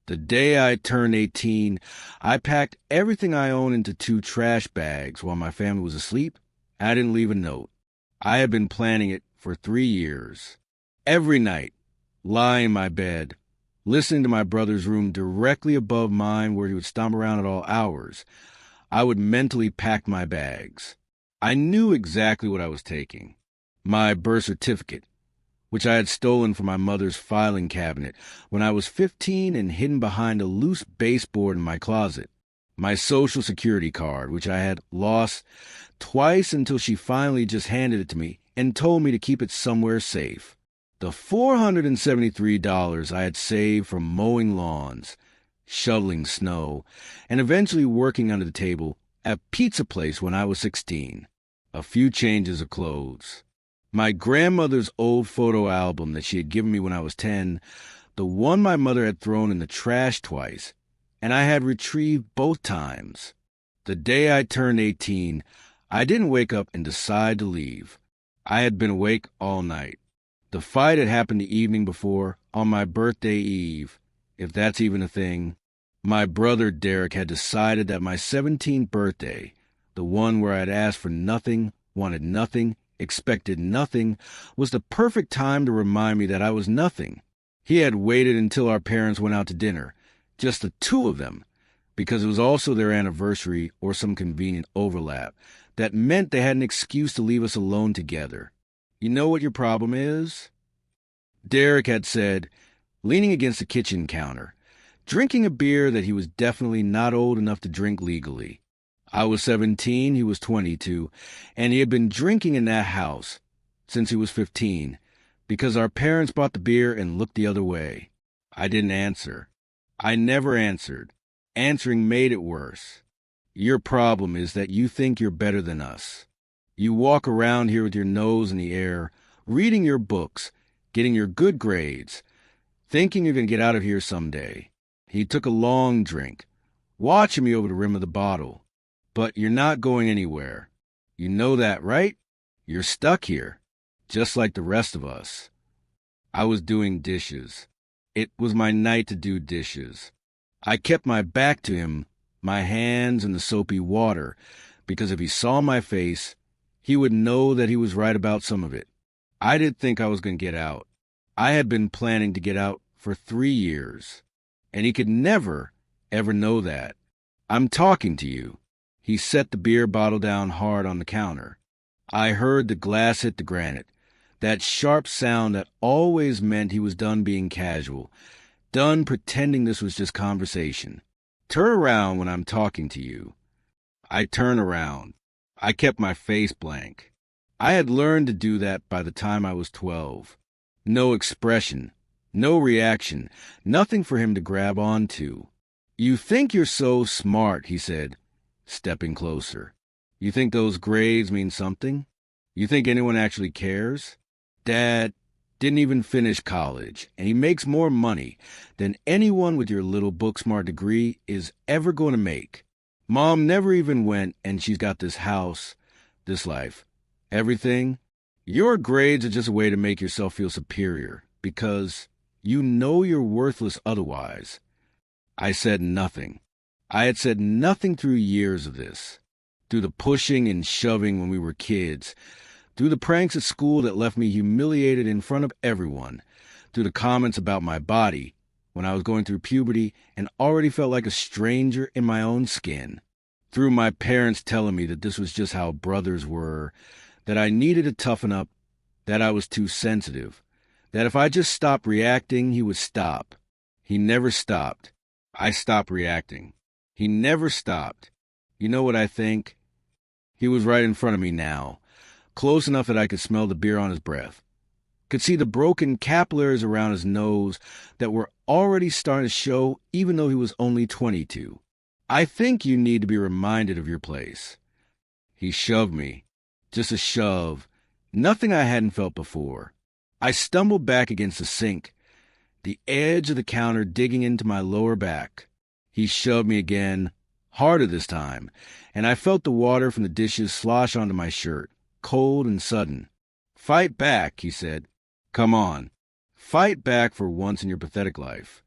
The day I turned 18, I packed everything I owned into 2 trash bags while my family was asleep. I didn't leave a note. I had been planning it for 3 years. Every night, lying in my bed, listening to my brother's room directly above mine where he would stomp around at all hours, I would mentally pack my bags. I knew exactly what I was taking. My birth certificate, which I had stolen from my mother's filing cabinet when I was 15 and hidden behind a loose baseboard in my closet. My Social Security card, which I had lost twice until she finally just handed it to me and told me to keep it somewhere safe. The $473 I had saved from mowing lawns, shoveling snow, and eventually working under the table at a pizza place when I was 16. A few changes of clothes. My grandmother's old photo album that she had given me when I was 10, the one my mother had thrown in the trash twice, and I had retrieved both times. The day I turned 18, I didn't wake up and decide to leave. I had been awake all night. The fight had happened the evening before, on my birthday eve, if that's even a thing. My brother Derek had decided that my 17th birthday, the one where I had asked for nothing, wanted nothing, expected nothing, was the perfect time to remind me that I was nothing. He had waited until our parents went out to dinner, just the two of them, because it was also their anniversary or some convenient overlap. That meant they had an excuse to leave us alone together. You know what your problem is? Derek had said, leaning against the kitchen counter, drinking a beer that he was definitely not old enough to drink legally. I was 17, he was 22, and he had been drinking in that house since he was 15, because our parents bought the beer and looked the other way. I didn't answer. I never answered. Answering made it worse. Your problem is that you think you're better than us. You walk around here with your nose in the air, reading your books, getting your good grades, thinking you're going to get out of here someday. He took a long drink, watching me over the rim of the bottle. But you're not going anywhere. You know that, right? You're stuck here, just like the rest of us. I was doing dishes. It was my night to do dishes. I kept my back to him, my hands in the soapy water, because if he saw my face, he would know that he was right about some of it. I didn't think I was going to get out. I had been planning to get out for 3 years, and he could never, ever know that. I'm talking to you. He set the beer bottle down hard on the counter. I heard the glass hit the granite, that sharp sound that always meant he was done being casual, done pretending this was just conversation. Turn around when I'm talking to you. I turn around. I kept my face blank. I had learned to do that by the time I was 12. No expression, no reaction, nothing for him to grab onto. You think you're so smart, he said, stepping closer. You think those grades mean something? You think anyone actually cares? Dad didn't even finish college, and he makes more money than anyone with your little book-smart degree is ever going to make. Mom never even went, and she's got this house, this life, everything. Your grades are just a way to make yourself feel superior, because you know you're worthless otherwise. I said nothing. I had said nothing through years of this, through the pushing and shoving when we were kids, through the pranks at school that left me humiliated in front of everyone, through the comments about my body when I was going through puberty and already felt like a stranger in my own skin, through my parents telling me that this was just how brothers were, that I needed to toughen up, that I was too sensitive, that if I just stopped reacting, he would stop. He never stopped. I stopped reacting. He never stopped. You know what I think? He was right in front of me now, close enough that I could smell the beer on his breath, could see the broken capillaries around his nose that were already starting to show even though he was only 22. I think you need to be reminded of your place. He shoved me, just a shove, nothing I hadn't felt before. I stumbled back against the sink, the edge of the counter digging into my lower back. He shoved me again, harder this time, and I felt the water from the dishes slosh onto my shirt, cold and sudden. Fight back, he said. Come on. Fight back for once in your pathetic life.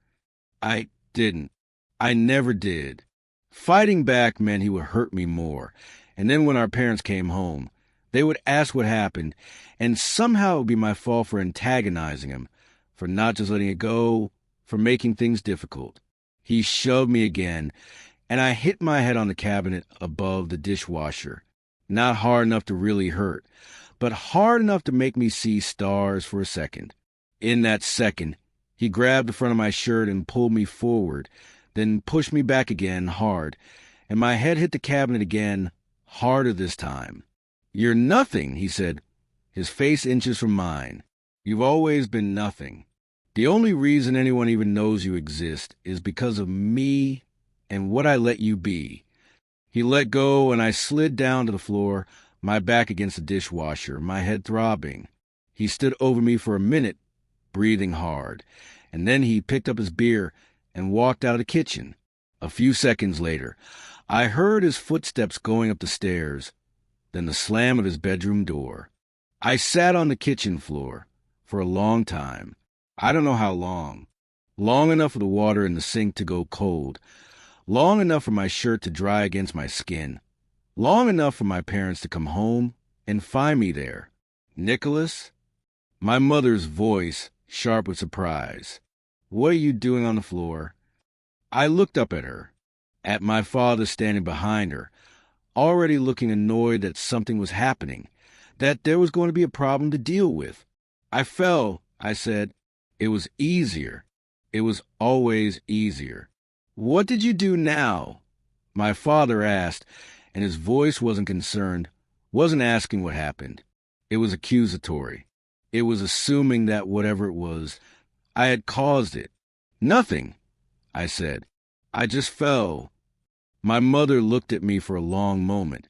I didn't. I never did. Fighting back meant he would hurt me more. And then when our parents came home, they would ask what happened, and somehow it would be my fault for antagonizing him, for not just letting it go, for making things difficult. He shoved me again, and I hit my head on the cabinet above the dishwasher. Not hard enough to really hurt, but hard enough to make me see stars for a second. In that second, he grabbed the front of my shirt and pulled me forward, then pushed me back again hard, and my head hit the cabinet again, harder this time. "You're nothing," he said, his face inches from mine. "You've always been nothing. The only reason anyone even knows you exist is because of me and what I let you be." He let go, and I slid down to the floor, my back against the dishwasher, my head throbbing. He stood over me for a minute, breathing hard, and then he picked up his beer and walked out of the kitchen. A few seconds later, I heard his footsteps going up the stairs, then the slam of his bedroom door. I sat on the kitchen floor for a long time. I don't know how long. Long enough for the water in the sink to go cold. Long enough for my shirt to dry against my skin. Long enough for my parents to come home and find me there. "Nicholas?" My mother's voice, sharp with surprise. "What are you doing on the floor?" I looked up at her, at my father standing behind her, already looking annoyed that something was happening, that there was going to be a problem to deal with. "I fell," I said. "It was easier. It was always easier." "What did you do now?" my father asked, and his voice wasn't concerned, wasn't asking what happened. It was accusatory. It was assuming that whatever it was, I had caused it. "Nothing," I said. "I just fell." My mother looked at me for a long moment,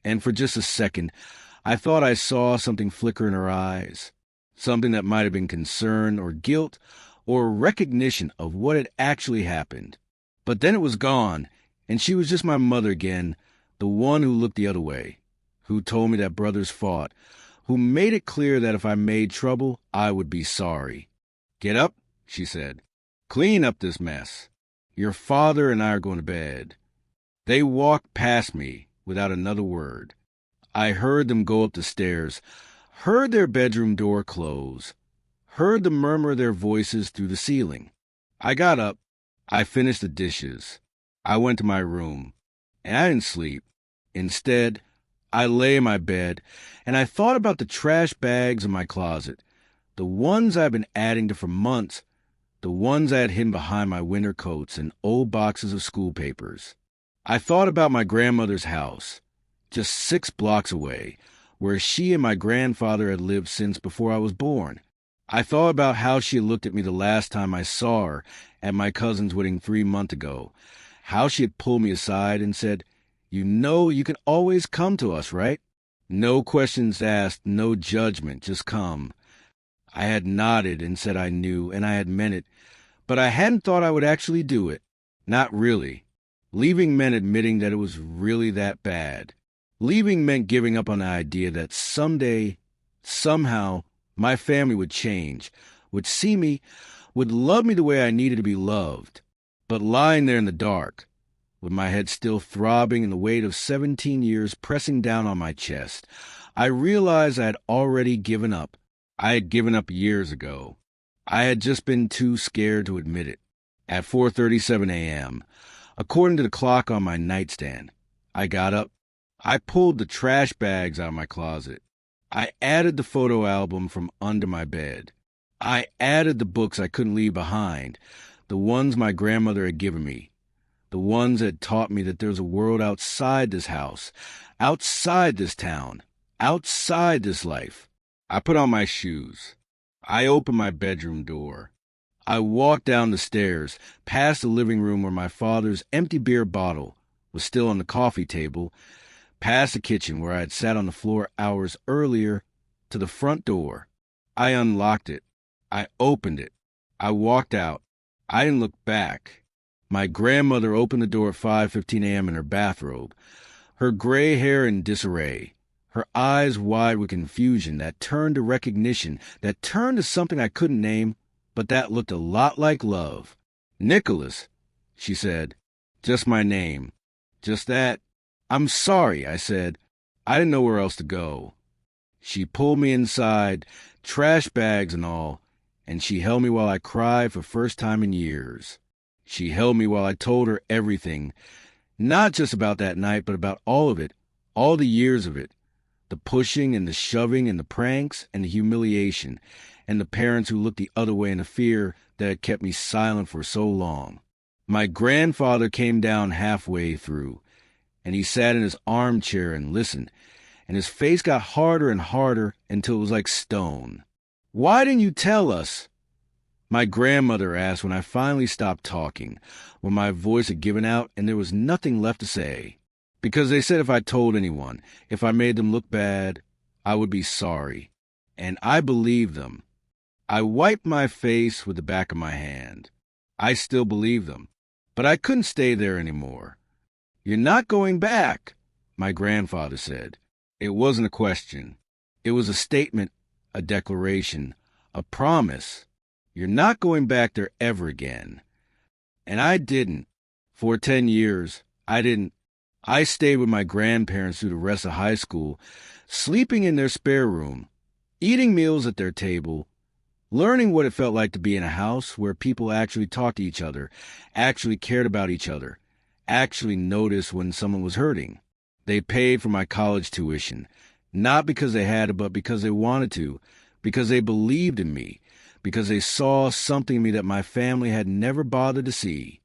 and for just a second, I thought I saw something flicker in her eyes, something that might have been concern or guilt or recognition of what had actually happened. But then it was gone, and she was just my mother again, the one who looked the other way, who told me that brothers fought, who made it clear that if I made trouble, I would be sorry. "Get up," she said. "Clean up this mess. Your father and I are going to bed." They walked past me without another word. I heard them go up the stairs, heard their bedroom door close, heard the murmur of their voices through the ceiling. I got up. I finished the dishes. I went to my room, and I didn't sleep. Instead, I lay in my bed, and I thought about the trash bags in my closet, the ones I've been adding to for months, the ones I had hidden behind my winter coats and old boxes of school papers. I thought about my grandmother's house, just 6 blocks away, where she and my grandfather had lived since before I was born. I thought about how she had looked at me the last time I saw her at my cousin's wedding 3 months ago, how she had pulled me aside and said, "You know you can always come to us, right? No questions asked, no judgment, just come." I had nodded and said I knew, and I had meant it, but I hadn't thought I would actually do it. Not really. Leaving meant admitting that it was really that bad. Leaving meant giving up on the idea that someday, somehow, my family would change, would see me, would love me the way I needed to be loved. But lying there in the dark, with my head still throbbing and the weight of 17 years pressing down on my chest, I realized I had already given up. I had given up years ago. I had just been too scared to admit it. At 4:37 a.m., according to the clock on my nightstand, I got up. I pulled the trash bags out of my closet. I added the photo album from under my bed. I added the books I couldn't leave behind, the ones my grandmother had given me, the ones that had taught me that there's a world outside this house, outside this town, outside this life. I put on my shoes. I opened my bedroom door. I walked down the stairs, past the living room where my father's empty beer bottle was still on the coffee table, past the kitchen where I had sat on the floor hours earlier, to the front door. I unlocked it. I opened it. I walked out. I didn't look back. My grandmother opened the door at 5:15 a.m. in her bathrobe, her gray hair in disarray, her eyes wide with confusion that turned to recognition, that turned to something I couldn't name, but that looked a lot like love. "Nicholas," she said. Just my name. Just that. I'm sorry, I said. I didn't know where else to go. She pulled me inside, trash bags and all, and she held me while I cried for first time in years. She held me while I told her everything, not just about that night, but about all of it, all the years of it, the pushing and the shoving and the pranks and the humiliation, and the parents who looked the other way in the fear that had kept me silent for so long. My grandfather came down halfway through, and he sat in his armchair and listened, and his face got harder and harder until it was like stone. "Why didn't you tell us?" my grandmother asked when I finally stopped talking, when my voice had given out and there was nothing left to say. Because they said if I told anyone, if I made them look bad, I would be sorry. And I believed them. I wiped my face with the back of my hand. I still believed them. But I couldn't stay there anymore. "You're not going back," my grandfather said. It wasn't a question. It was a statement, a declaration, a promise. You're not going back there ever again. And I didn't. For 10 years, I didn't. I stayed with my grandparents through the rest of high school, sleeping in their spare room, eating meals at their table, learning what it felt like to be in a house where people actually talked to each other, actually cared about each other, actually noticed when someone was hurting. They paid for my college tuition, not because they had to, but because they wanted to, because they believed in me, because they saw something in me that my family had never bothered to see.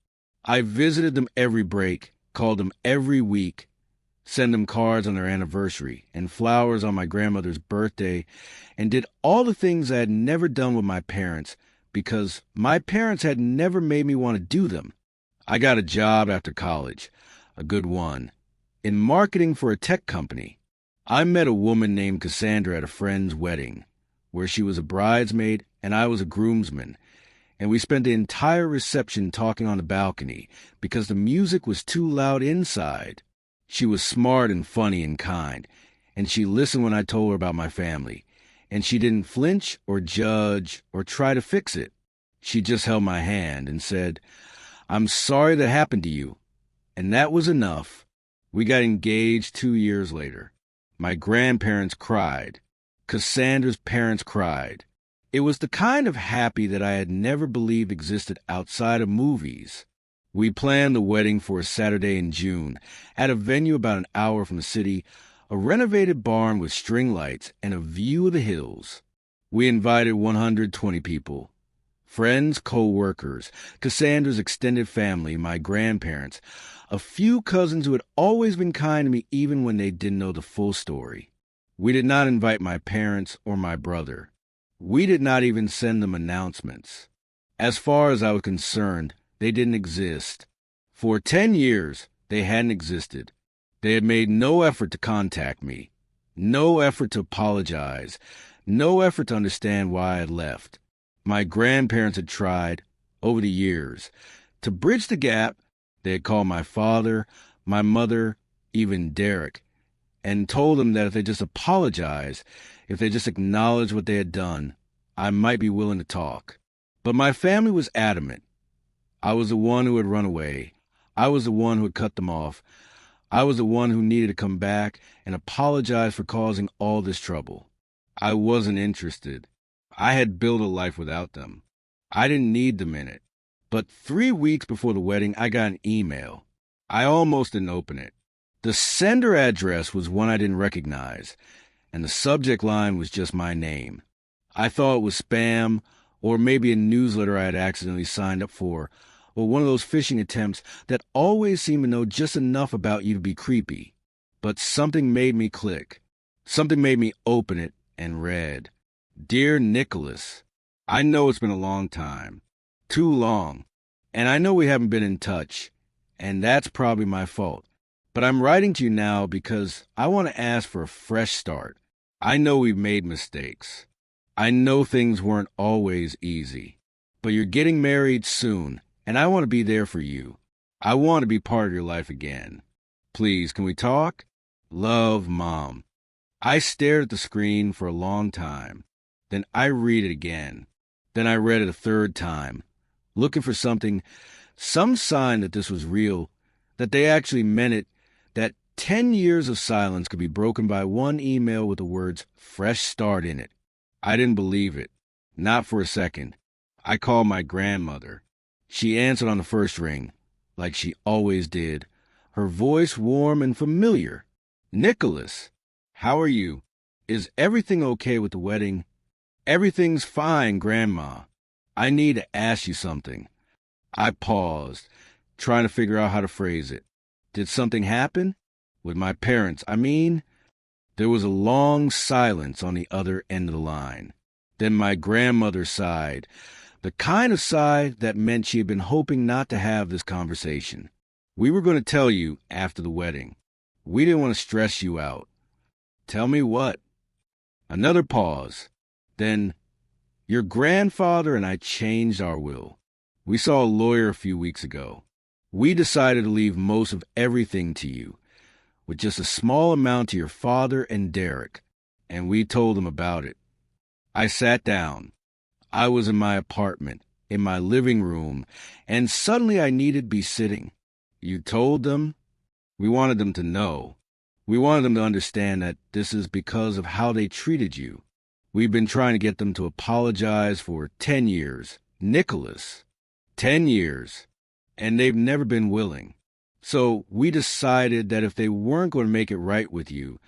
I visited them every break, called them every week, sent them cards on their anniversary and flowers on my grandmother's birthday, and did all the things I had never done with my parents because my parents had never made me want to do them. I got a job after college, a good one, in marketing for a tech company. I met a woman named Cassandra at a friend's wedding, where she was a bridesmaid and I was a groomsman, and we spent the entire reception talking on the balcony because the music was too loud inside. She was smart and funny and kind, and she listened when I told her about my family, and she didn't flinch or judge or try to fix it. She just held my hand and said, "I'm sorry that happened to you." And that was enough. We got engaged 2 years later. My grandparents cried. Cassandra's parents cried. It was the kind of happy that I had never believed existed outside of movies. We planned the wedding for a Saturday in June at a venue about an hour from the city, a renovated barn with string lights and a view of the hills. We invited 120 people. Friends, co-workers, Cassandra's extended family, my grandparents, a few cousins who had always been kind to me even when they didn't know the full story. We did not invite my parents or my brother. We did not even send them announcements. As far as I was concerned, they didn't exist. For 10 years, they hadn't existed. They had made no effort to contact me, no effort to apologize, no effort to understand why I had left. My grandparents had tried, over the years, to bridge the gap. They had called my father, my mother, even Derek, and told them that if they just apologized, if they just acknowledged what they had done, I might be willing to talk. But my family was adamant. I was the one who had run away. I was the one who had cut them off. I was the one who needed to come back and apologize for causing all this trouble. I wasn't interested. I had built a life without them. I didn't need them in it. But 3 weeks before the wedding, I got an email. I almost didn't open it. The sender address was one I didn't recognize, and the subject line was just my name. I thought it was spam, or maybe a newsletter I had accidentally signed up for, or one of those phishing attempts that always seem to know just enough about you to be creepy. But something made me click. Something made me open it and read, "Dear Nicholas, I know it's been a long time. Too long. And I know we haven't been in touch, and that's probably my fault. But I'm writing to you now because I want to ask for a fresh start. I know we've made mistakes. I know things weren't always easy. But you're getting married soon, and I want to be there for you. I want to be part of your life again. Please, can we talk? Love, Mom." I stared at the screen for a long time. Then I read it again. Then I read it a third time, looking for something Some sign that this was real, that they actually meant it, that 10 years of silence could be broken by one email with the words "fresh start" in it. I didn't believe it. Not for a second. I called my grandmother. She answered on the first ring, like she always did, her voice warm and familiar. "Nicholas, how are you? Is everything okay with the wedding?" "Everything's fine, Grandma. I need to ask you something." I paused, trying to figure out how to phrase it. Did something happen? With my parents, I mean? There was a long silence on the other end of the line. Then my grandmother sighed, the kind of sigh that meant she had been hoping not to have this conversation. "We were going to tell you after the wedding. We didn't want to stress you out." "Tell me what?" Another pause. Then, "Your grandfather and I changed our will. We saw a lawyer a few weeks ago. We decided to leave most of everything to you, with just a small amount to your father and Derek, and we told them about it." I sat down. I was in my apartment, in my living room, and suddenly I needed to be sitting. "You told them?" "We wanted them to know. We wanted them to understand that this is because of how they treated you. We've been trying to get them to apologize for 10 years. Nicholas, 10 years. And they've never been willing. So we decided that if they weren't going to make it right with you,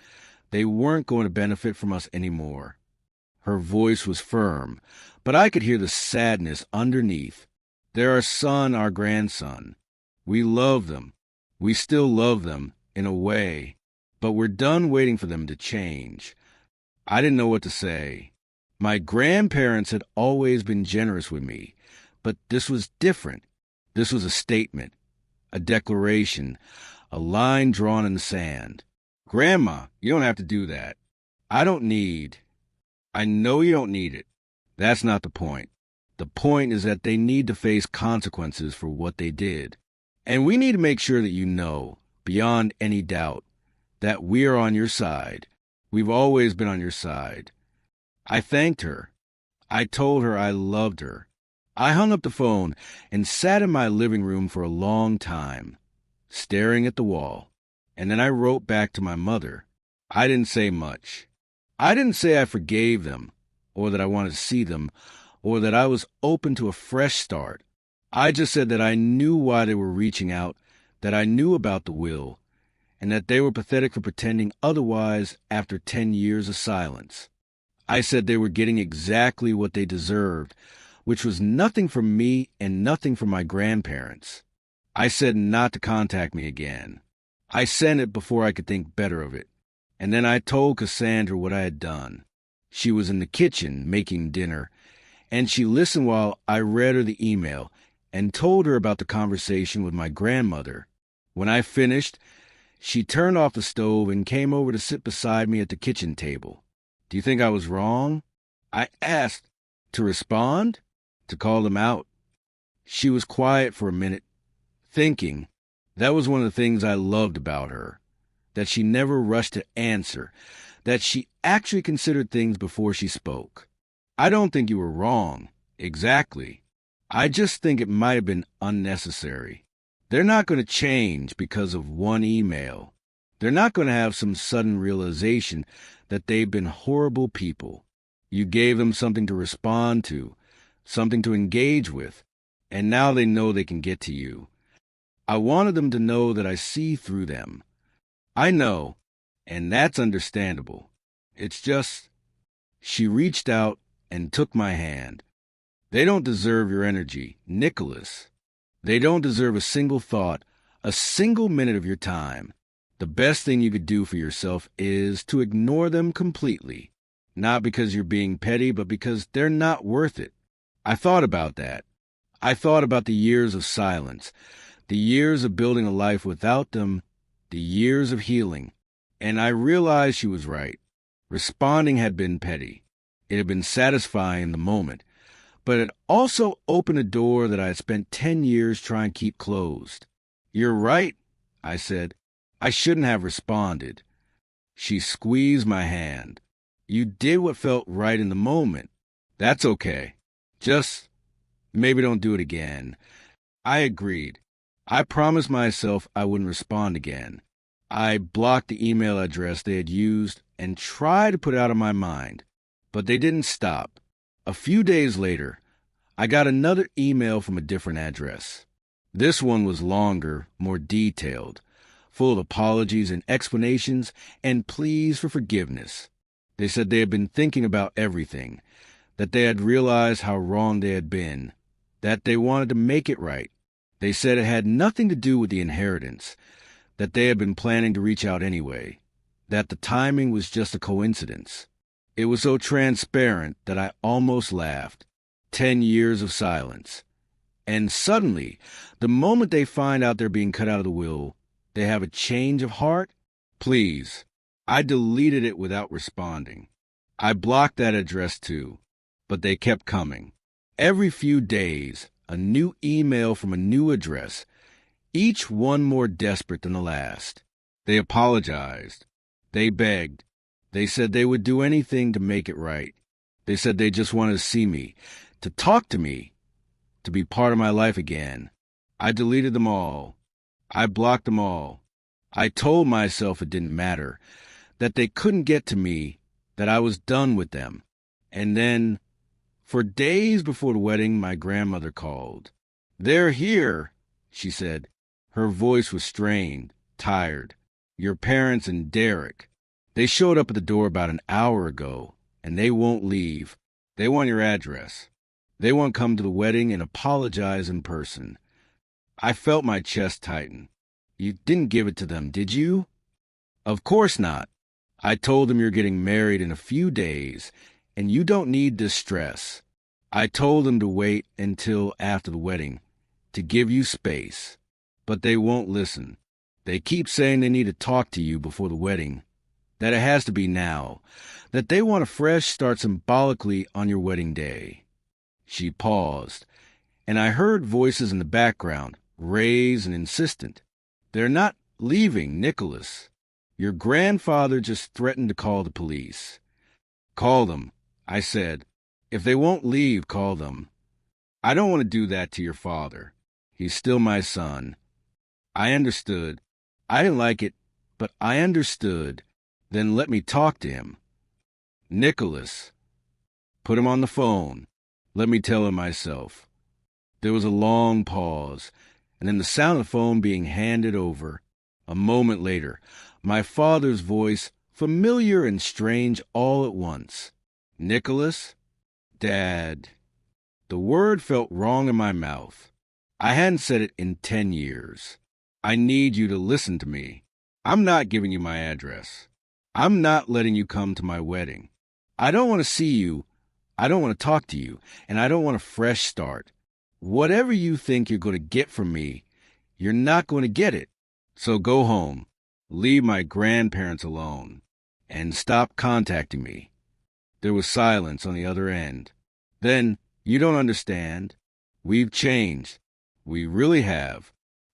they weren't going to benefit from us anymore." Her voice was firm, but I could hear the sadness underneath. "They're our son, our grandson. We love them. We still love them, in a way. But we're done waiting for them to change." I didn't know what to say. My grandparents had always been generous with me, but this was different. This was a statement, a declaration, a line drawn in the sand. "Grandma, you don't have to do that. I don't need..." "I know you don't need it. That's not the point. The point is that they need to face consequences for what they did. And we need to make sure that you know, beyond any doubt, that we are on your side. We've always been on your side." I thanked her. I told her I loved her. I hung up the phone and sat in my living room for a long time, staring at the wall. And then I wrote back to my mother. I didn't say much. I didn't say I forgave them, or that I wanted to see them, or that I was open to a fresh start. I just said that I knew why they were reaching out, that I knew about the will, and that they were pathetic for pretending otherwise after 10 years of silence. I said they were getting exactly what they deserved, which was nothing from me and nothing from my grandparents. I said not to contact me again. I sent it before I could think better of it. And then I told Cassandra what I had done. She was in the kitchen making dinner, and she listened while I read her the email and told her about the conversation with my grandmother. When I finished, she turned off the stove and came over to sit beside me at the kitchen table. "Do you think I was wrong?" I asked. "To respond? To call them out?" She was quiet for a minute, thinking. That was one of the things I loved about her, that she never rushed to answer, that she actually considered things before she spoke. "I don't think you were wrong, exactly. I just think it might have been unnecessary. They're not going to change because of one email. They're not going to have some sudden realization that they've been horrible people. You gave them something to respond to, something to engage with, and now they know they can get to you. I wanted them to know that I see through them. I know, and that's understandable. It's just..." She reached out and took my hand. "They don't deserve your energy, Nicholas. They don't deserve a single thought, a single minute of your time. The best thing you could do for yourself is to ignore them completely. Not because you're being petty, but because they're not worth it." I thought about that. I thought about the years of silence, the years of building a life without them, the years of healing. And I realized she was right. Responding had been petty. It had been satisfying in the moment. But it also opened a door that I had spent 10 years trying to keep closed. "You're right," I said. "I shouldn't have responded." She squeezed my hand. "You did what felt right in the moment. That's okay. Just maybe don't do it again." I agreed. I promised myself I wouldn't respond again. I blocked the email address they had used and tried to put it out of my mind, but they didn't stop. A few days later, I got another email from a different address. This one was longer, more detailed, full of apologies and explanations and pleas for forgiveness. They said they had been thinking about everything, that they had realized how wrong they had been, that they wanted to make it right. They said it had nothing to do with the inheritance, that they had been planning to reach out anyway, that the timing was just a coincidence. It was so transparent that I almost laughed. 10 years of silence. And suddenly, the moment they find out they're being cut out of the will, they have a change of heart? Please. I deleted it without responding. I blocked that address too, but they kept coming. Every few days, a new email from a new address, each one more desperate than the last. They apologized. They begged. They said they would do anything to make it right. They said they just wanted to see me, to talk to me, to be part of my life again. I deleted them all. I blocked them all. I told myself it didn't matter, that they couldn't get to me, that I was done with them. And then, for days before the wedding, my grandmother called. "They're here," she said. Her voice was strained, tired. "Your parents and Derek. They showed up at the door about an hour ago, and they won't leave. They want your address. They want to come to the wedding and apologize in person." I felt my chest tighten. "You didn't give it to them, did you?" "Of course not. I told them you're getting married in a few days, and you don't need this stress. I told them to wait until after the wedding, to give you space. But they won't listen. They keep saying they need to talk to you before the wedding, that it has to be now, that they want a fresh start symbolically on your wedding day." She paused, and I heard voices in the background, raised and insistent. "They're not leaving, Nicholas. Your grandfather just threatened to call the police." "Call them," I said. "If they won't leave, call them. I don't want to do that to your father. He's still my son." I understood. I didn't like it, but I understood. "Then let me talk to him." "Nicholas." "Put him on the phone. Let me tell him myself." There was a long pause, and then the sound of the phone being handed over. A moment later, my father's voice, familiar and strange all at once. "Nicholas?" "Dad." The word felt wrong in my mouth. I hadn't said it in 10 years. "I need you to listen to me. I'm not giving you my address. I'm not letting you come to my wedding. I don't want to see you. I don't want to talk to you, and I don't want a fresh start. Whatever you think you're going to get from me, you're not going to get it. So go home. Leave my grandparents alone. And stop contacting me." There was silence on the other end. Then, "You don't understand. We've changed. We really have.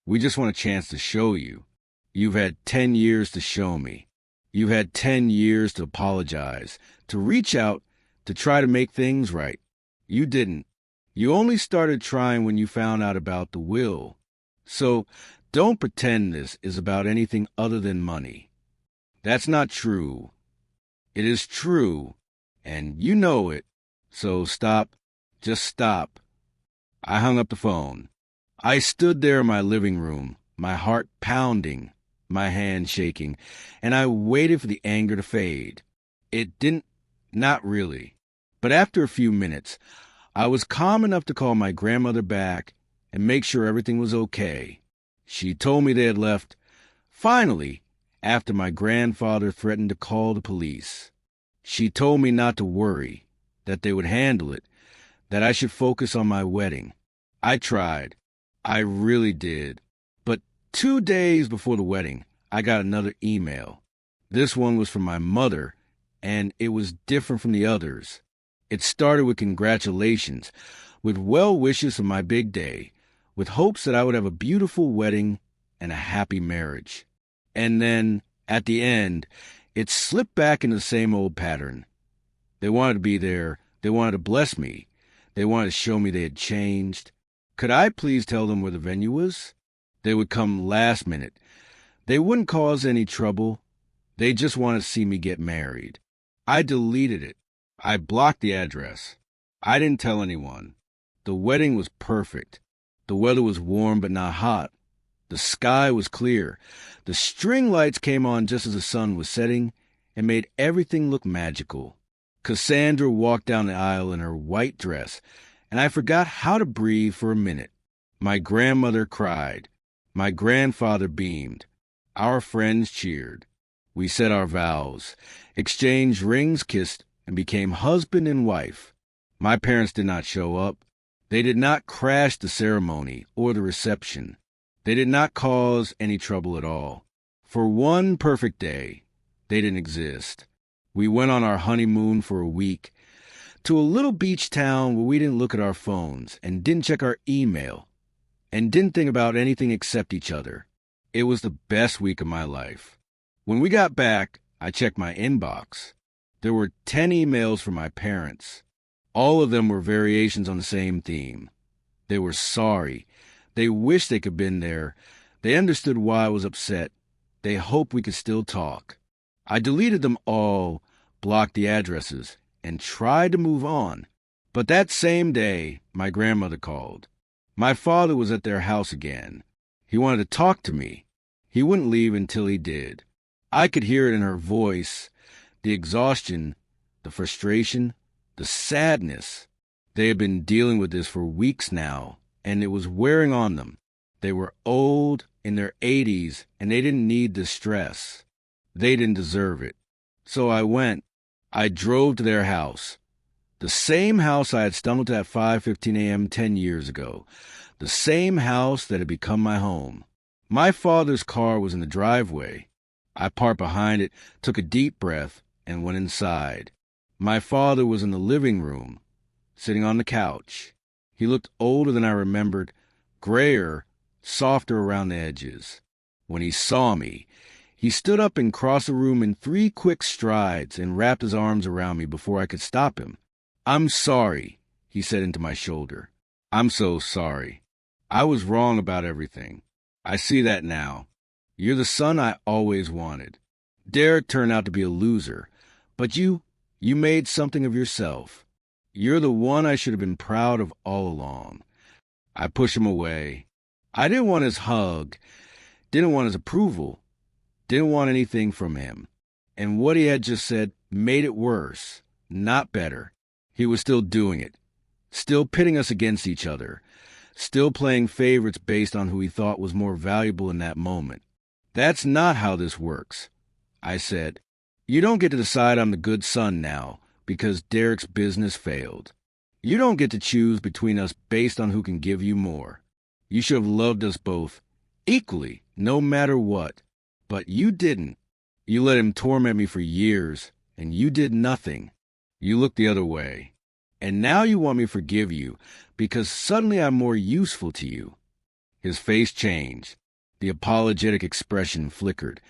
We just want a chance to show you. You've had 10 years to show me. You've had 10 years to apologize, to reach out, to try to make things right. You didn't. You only started trying when you found out about the will. So don't pretend this is about anything other than money. That's not true. It is true, and you know it. So stop. Just stop." I hung up the phone. I stood there in my living room, my heart pounding, my hand shaking, and I waited for the anger to fade. It didn't, not really. But after a few minutes, I was calm enough to call my grandmother back and make sure everything was okay. She told me they had left, finally, after my grandfather threatened to call the police. She told me not to worry, that they would handle it, that I should focus on my wedding. I tried. I really did. But 2 days before the wedding, I got another email. This one was from my mother, and it was different from the others. It started with congratulations, with well wishes for my big day, with hopes that I would have a beautiful wedding and a happy marriage. And then, at the end, it slipped back into the same old pattern. They wanted to be there. They wanted to bless me. They wanted to show me they had changed. Could I please tell them where the venue was? They would come last minute. They wouldn't cause any trouble. They just want to see me get married. I deleted it. I blocked the address. I didn't tell anyone. The wedding was perfect. The weather was warm but not hot. The sky was clear. The string lights came on just as the sun was setting and made everything look magical. Cassandra walked down the aisle in her white dress, and I forgot how to breathe for a minute. My grandmother cried. My grandfather beamed. Our friends cheered. We said our vows, exchanged rings, kissed, and became husband and wife. My parents did not show up. They did not crash the ceremony or the reception. They did not cause any trouble at all. For one perfect day, they didn't exist. We went on our honeymoon for a week to a little beach town where we didn't look at our phones and didn't check our email and didn't think about anything except each other. It was the best week of my life. When we got back, I checked my inbox. There were 10 emails from my parents. All of them were variations on the same theme. They were sorry. They wished they could have been there. They understood why I was upset. They hoped we could still talk. I deleted them all, blocked the addresses, and tried to move on. But that same day, my grandmother called. My father was at their house again. He wanted to talk to me. He wouldn't leave until he did. I could hear it in her voice, the exhaustion, the frustration, the sadness. They had been dealing with this for weeks now, and it was wearing on them. They were old, in their 80s, and they didn't need the stress. They didn't deserve it. So I went. I drove to their house. The same house I had stumbled to at 5:15 a.m. 10 years ago. The same house that had become my home. My father's car was in the driveway. I parked behind it, took a deep breath, and went inside. My father was in the living room, sitting on the couch. He looked older than I remembered, grayer, softer around the edges. When he saw me, he stood up and crossed the room in 3 quick strides and wrapped his arms around me before I could stop him. "I'm sorry," he said into my shoulder. "I'm so sorry. I was wrong about everything. I see that now. You're the son I always wanted. Derek turned out to be a loser, but you made something of yourself. You're the one I should have been proud of all along." I pushed him away. I didn't want his hug, didn't want his approval, didn't want anything from him. And what he had just said made it worse, not better. He was still doing it, still pitting us against each other, still playing favorites based on who he thought was more valuable in that moment. "That's not how this works," I said. "You don't get to decide I'm the good son now because Derek's business failed. You don't get to choose between us based on who can give you more. You should have loved us both equally, no matter what. But you didn't. You let him torment me for years, and you did nothing. You looked the other way. And now you want me to forgive you because suddenly I'm more useful to you." His face changed. The apologetic expression flickered,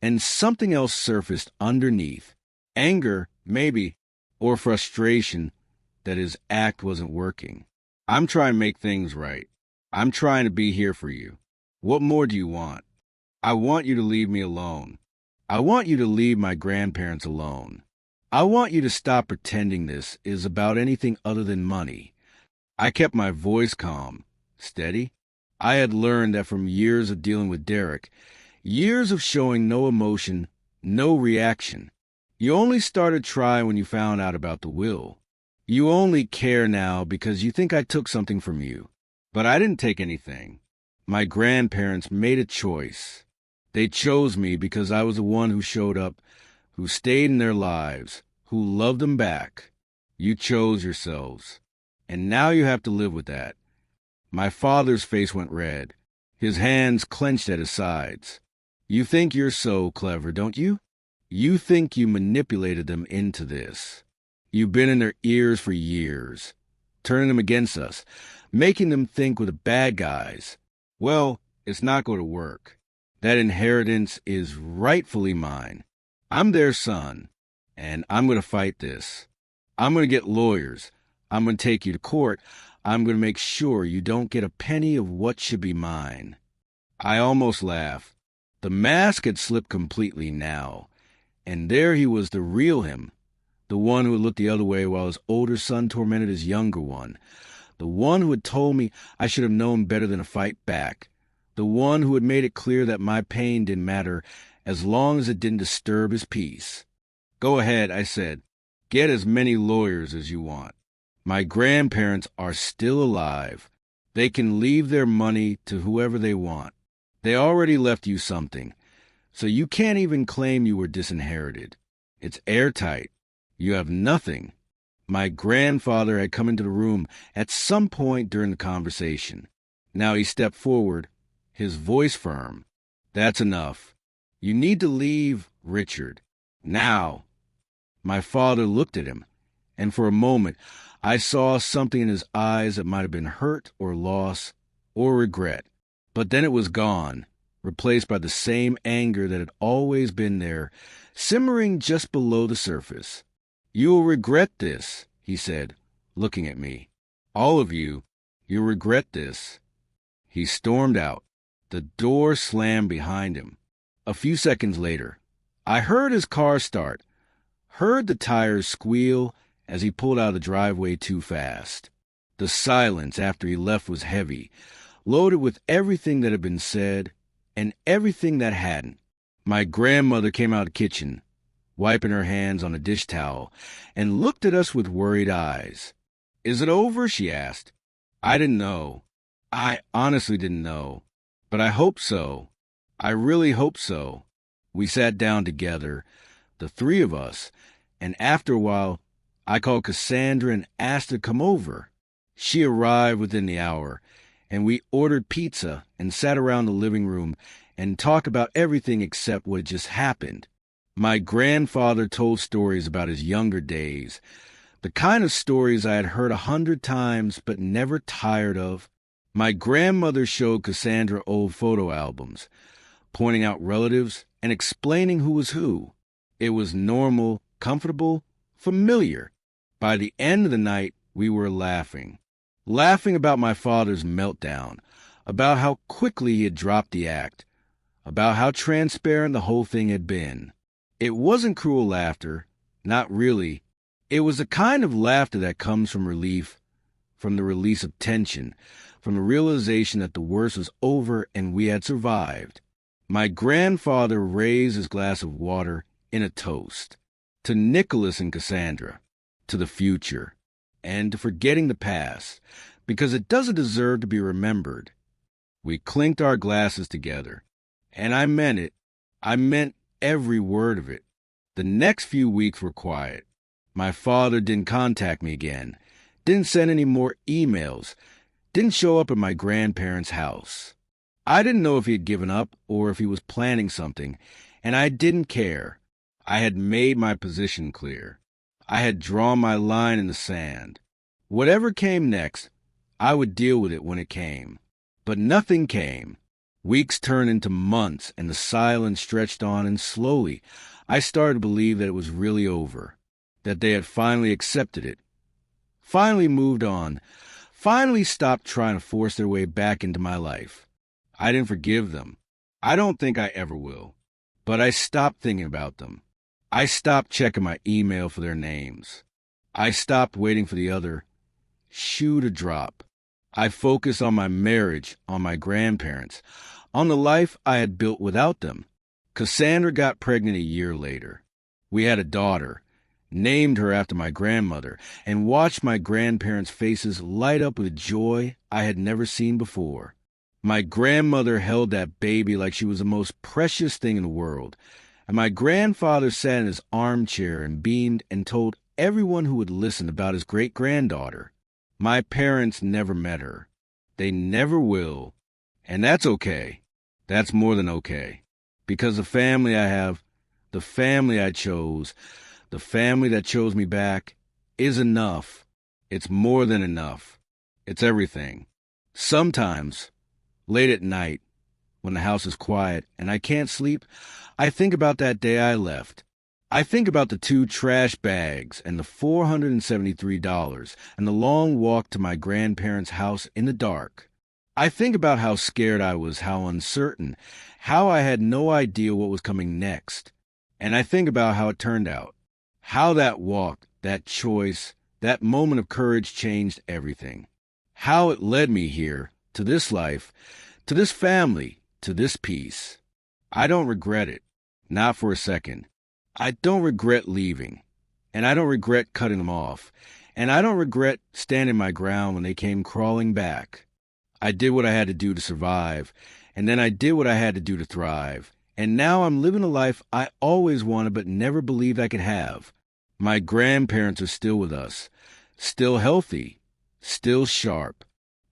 and something else surfaced underneath. Anger, maybe, or frustration that his act wasn't working. "I'm trying to make things right. I'm trying to be here for you. What more do you want? I want you to leave me alone. I want you to leave my grandparents alone. I want you to stop pretending this is about anything other than money." I kept my voice calm, steady. I had learned that from years of dealing with Derek, years of showing no emotion, no reaction. You only started trying when you found out about the will. You only care now because you think I took something from you. But I didn't take anything. My grandparents made a choice. They chose me because I was the one who showed up, who stayed in their lives, who loved them back. You chose yourselves. And now you have to live with that. My father's face went red. His hands clenched at his sides. "You think you're so clever, don't you? You think you manipulated them into this. You've been in their ears for years, turning them against us, making them think we're the bad guys. Well, it's not going to work. That inheritance is rightfully mine. I'm their son, and I'm going to fight this. I'm going to get lawyers. I'm going to take you to court. I'm going to make sure you don't get a penny of what should be mine." I almost laughed. The mask had slipped completely now, and there he was, the real him, the one who had looked the other way while his older son tormented his younger one, the one who had told me I should have known better than to fight back, the one who had made it clear that my pain didn't matter as long as it didn't disturb his peace. "Go ahead," I said. "Get as many lawyers as you want. My grandparents are still alive. They can leave their money to whoever they want. They already left you something, so you can't even claim you were disinherited. It's airtight. You have nothing." My grandfather had come into the room at some point during the conversation. Now he stepped forward, his voice firm. "That's enough. You need to leave, Richard. Now." My father looked at him, and for a moment I saw something in his eyes that might have been hurt or loss or regret. But then it was gone, replaced by the same anger that had always been there, simmering just below the surface. "You will regret this," he said, looking at me. "All of you, you'll regret this." He stormed out. The door slammed behind him. A few seconds later, I heard his car start, heard the tires squeal as he pulled out of the driveway too fast. The silence after he left was heavy, loaded with everything that had been said and everything that hadn't. My grandmother came out of the kitchen, wiping her hands on a dish towel, and looked at us with worried eyes. "Is it over?" she asked. I didn't know. I honestly didn't know. But I hope so. I really hope so. We sat down together, the three of us, and after a while, I called Cassandra and asked her to come over. She arrived within the hour, and we ordered pizza and sat around the living room and talked about everything except what had just happened. My grandfather told stories about his younger days, the kind of stories I had heard 100 times but never tired of. My grandmother showed Cassandra old photo albums, pointing out relatives and explaining who was who. It was normal, comfortable, familiar. By the end of the night, we were laughing about my father's meltdown, about how quickly he had dropped the act, about how transparent the whole thing had been. It wasn't cruel laughter, not really. It was the kind of laughter that comes from relief, from the release of tension, from the realization that the worst was over and we had survived. My grandfather raised his glass of water in a toast to Nicholas and Cassandra, to the future, and to forgetting the past, because it doesn't deserve to be remembered. We clinked our glasses together, and I meant it. I meant every word of it. The next few weeks were quiet. My father didn't contact me again, didn't send any more emails, didn't show up at my grandparents' house. I didn't know if he had given up or if he was planning something, and I didn't care. I had made my position clear. I had drawn my line in the sand. Whatever came next, I would deal with it when it came. But nothing came. Weeks turned into months, and the silence stretched on, and slowly I started to believe that it was really over, that they had finally accepted it, finally moved on, finally stopped trying to force their way back into my life. I didn't forgive them. I don't think I ever will. But I stopped thinking about them. I stopped checking my email for their names. I stopped waiting for the other shoe to drop. I focused on my marriage, on my grandparents, on the life I had built without them. Cassandra got pregnant a year later. We had a daughter, named her after my grandmother, and watched my grandparents' faces light up with joy I had never seen before. My grandmother held that baby like she was the most precious thing in the world, and my grandfather sat in his armchair and beamed and told everyone who would listen about his great-granddaughter. My parents never met her. They never will. And that's okay. That's more than okay. Because the family I have, the family I chose, the family that chose me back, is enough. It's more than enough. It's everything. Sometimes, late at night, when the house is quiet and I can't sleep, I think about that day I left. I think about the 2 trash bags and the $473 and the long walk to my grandparents' house in the dark. I think about how scared I was, how uncertain, how I had no idea what was coming next. And I think about how it turned out. How that walk, that choice, that moment of courage changed everything. How it led me here, to this life, to this family, to this peace. I don't regret it. Not for a second. I don't regret leaving. And I don't regret cutting them off. And I don't regret standing my ground when they came crawling back. I did what I had to do to survive, and then I did what I had to do to thrive. And now I'm living a life I always wanted but never believed I could have. My grandparents are still with us, still healthy, still sharp.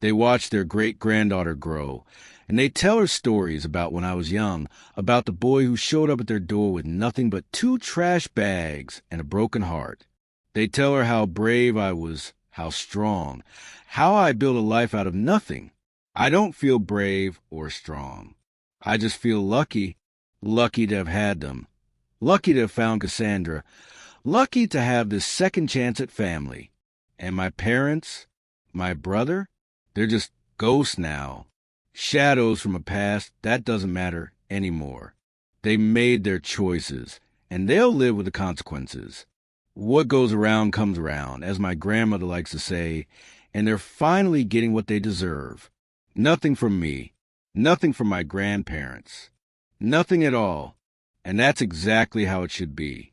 They watch their great-granddaughter grow, and they tell her stories about when I was young, about the boy who showed up at their door with nothing but 2 trash bags and a broken heart. They tell her how brave I was, how strong, how I built a life out of nothing. I don't feel brave or strong. I just feel lucky to have had them, lucky to have found Cassandra, lucky to have this second chance at family. And my parents, my brother, they're just ghosts now. Shadows from a past that doesn't matter anymore. They made their choices, and they'll live with the consequences. What goes around comes around, as my grandmother likes to say, and they're finally getting what they deserve. Nothing from me, nothing from my grandparents, nothing at all, and that's exactly how it should be.